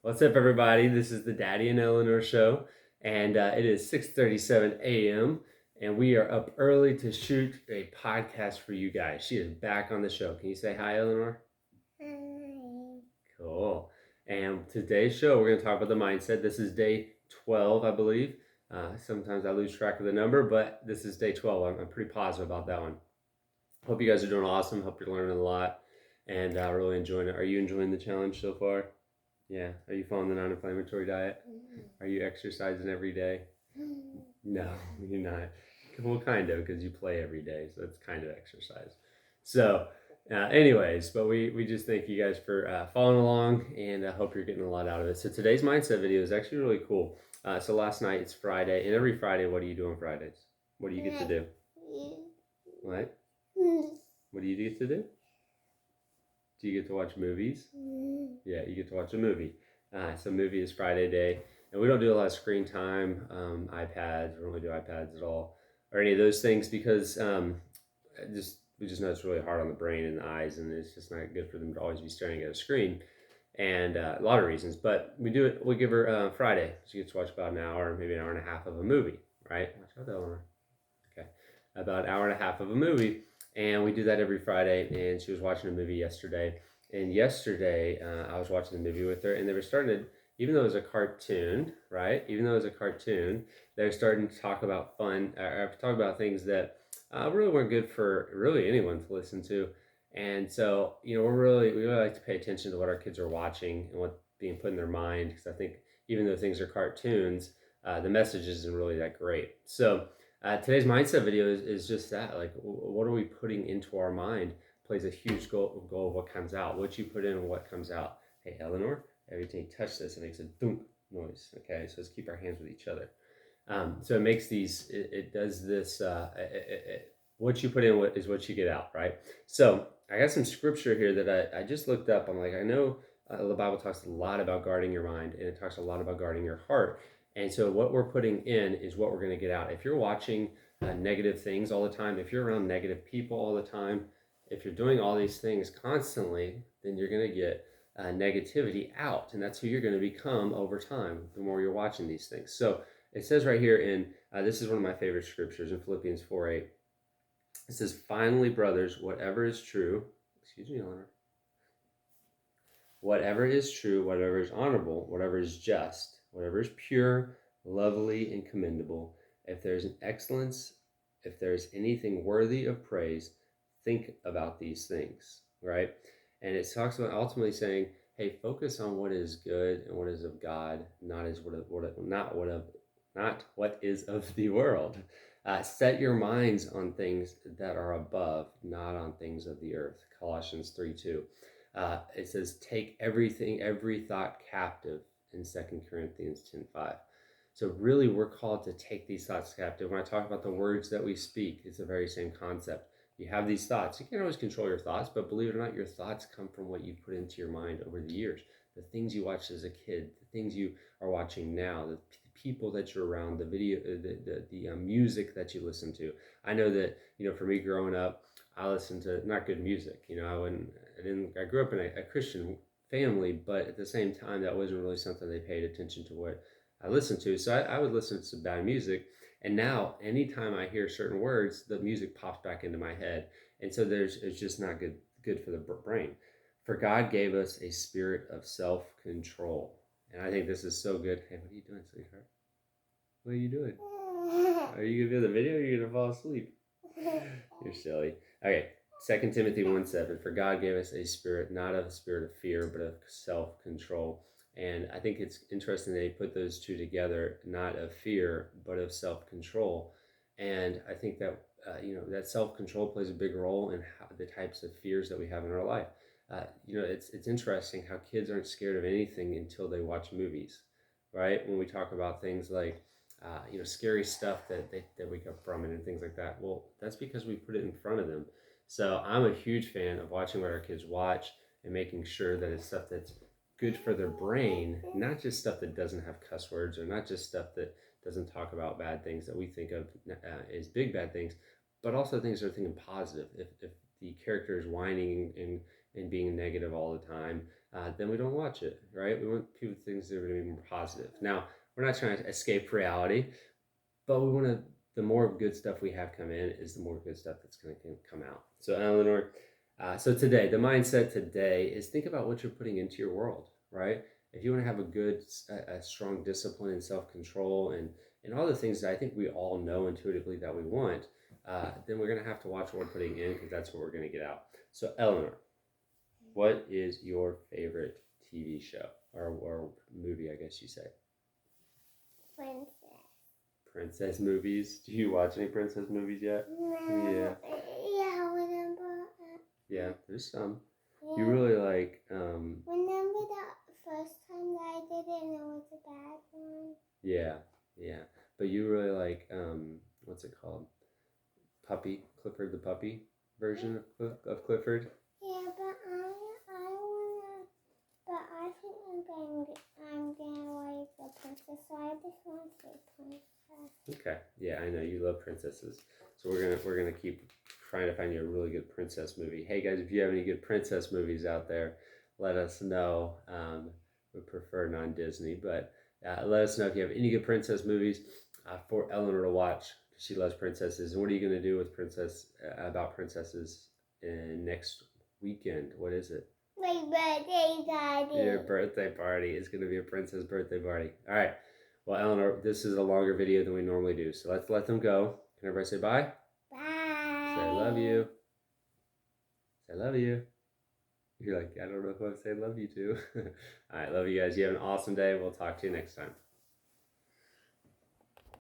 What's up, everybody? This is the Daddy and Eleanor show, and it is 6:37 a.m. and we are up early to shoot a podcast for you guys. She is back on the show. Can you say hi, Eleanor? Hi. Cool. And today's show, we're going to talk about the mindset. This is day 12, I believe. Sometimes I lose track of the number, but this is day 12. I'm pretty positive about that one. Hope you guys are doing awesome. Hope you're learning a lot and really enjoying it. Are you enjoying the challenge so far? Yeah. Are you following the non-inflammatory diet? Are you exercising every day? No, you're not. Well, kind of, because you play every day, so it's kind of exercise. So, anyways, but we just thank you guys for following along, and I hope you're getting a lot out of it. So today's mindset video is actually really cool. So last night it's Friday, and every Friday, what do you do on Fridays? What do you get to do? What? What do you get to do? Do you get to watch movies? Yeah, you get to watch a movie. So movie is Friday day, and we don't do a lot of screen time, iPads. We don't really do iPads at all, or any of those things because we just know it's really hard on the brain and the eyes, and it's just not good for them to always be staring at a screen. And a lot of reasons, but we do it. We give her Friday. She gets to watch about an hour, maybe an hour and a half of a movie, right? Watch out, Eleanor. Okay, about an hour and a half of a movie, and we do that every Friday. And she was watching a movie yesterday, and yesterday I was watching the movie with her, and they were starting to, even though it was a cartoon, right? Even though it was a cartoon, they were starting to talk about fun, or talk about things that really weren't good for really anyone to listen to. And so, we really like to pay attention to what our kids are watching and what's being put in their mind, because I think even though things are cartoons, the message isn't really that great. So today's mindset video is just that. Like, what are we putting into our mind plays a huge goal of what comes out. What you put in and what comes out. Hey, Eleanor, every time you touch this, it makes a thunk noise. Okay, so let's keep our hands with each other. So it makes these, it does this, what you put in is what you get out, right? So I got some scripture here that I just looked up. I'm like, I know the Bible talks a lot about guarding your mind, and it talks a lot about guarding your heart. And so what we're putting in is what we're going to get out. If you're watching negative things all the time, if you're around negative people all the time, if you're doing all these things constantly, then you're going to get negativity out. And that's who you're going to become over time the more you're watching these things. So it says right here in, this is one of my favorite scriptures in Philippians 4:8. It says, finally, brothers, whatever is true, excuse me, Eleanor, whatever is true, whatever is honorable, whatever is just, whatever is pure, lovely, and commendable, if there's an excellence, if there's anything worthy of praise, think about these things, right? And it talks about ultimately saying, hey, focus on what is good and what is of God, not as not what is of the world. Set your minds on things that are above, not on things of the earth. Colossians 3:2. It says, take every thought captive in 2 Corinthians 10:5. So really, we're called to take these thoughts captive. When I talk about the words that we speak, it's the very same concept. You have these thoughts. You can't always control your thoughts, but believe it or not, your thoughts come from what you put into your mind over the years. The things you watched as a kid, the things you are watching now, the people that you're around, the video, the music that you listen to. I know that for me growing up, I listened to not good music. I grew up in a Christian family, but at the same time, that wasn't really something they paid attention to what I listened to. So I would listen to some bad music. And now, anytime I hear certain words, the music pops back into my head. And so it's just not good for the brain. For God gave us a spirit of self-control. And I think this is so good. Hey, what are you doing, sweetheart? What are you doing? Are you gonna do the video or are you gonna fall asleep? You're silly. Okay, 2 Timothy 1:7. For God gave us a spirit, not of a spirit of fear, but of self-control. And I think it's interesting that he put those two together, not of fear, but of self-control. And I think that that self-control plays a big role in the types of fears that we have in our life. It's interesting how kids aren't scared of anything until they watch movies, right? When we talk about things like scary stuff that they wake up from and things like that. Well, that's because we put it in front of them. So I'm a huge fan of watching what our kids watch and making sure that it's stuff that's good for their brain, not just stuff that doesn't have cuss words or not just stuff that doesn't talk about bad things that we think of as big bad things, but also things that are thinking positive. If the character is whining and being negative all the time, then we don't watch it, right? We want people to think they're going to be more positive. Now, we're not trying to escape reality, but we want to. The more good stuff we have come in, is the more good stuff that's going to come out. So, Eleanor, so today, the mindset today is think about what you're putting into your world, right? If you want to have a strong discipline and self-control and all the things that I think we all know intuitively that we want, then we're going to have to watch what we're putting in because that's what we're going to get out. So, Eleanor, what is your favorite TV show or movie, I guess you say? Princess. Princess movies. Do you watch any princess movies yet? No. Yeah. Yeah, remember. Yeah, there's some. Yeah. You really like. Remember that first time that I did it and it was a bad one? Yeah, yeah. But you really like. What's it called? Puppy. Clifford the Puppy version of Clifford. Yeah, but I wanna. But I think I'm gonna like the princess, so I just want to say princess. Okay. Yeah, I know you love princesses, so we're gonna keep trying to find you a really good princess movie. Hey guys, if you have any good princess movies out there, let us know. We prefer non-Disney, but let us know if you have any good princess movies for Eleanor to watch. She loves princesses. And what are you gonna do with about princesses next weekend? What is it? My birthday party. Your birthday party is gonna be a princess birthday party. All right. Well, Eleanor, this is a longer video than we normally do, so let's let them go. Can everybody say bye? Bye. Say I love you. Say I love you. You're like, I don't know if I say love you too. All right, love you guys. You have an awesome day. We'll talk to you next time.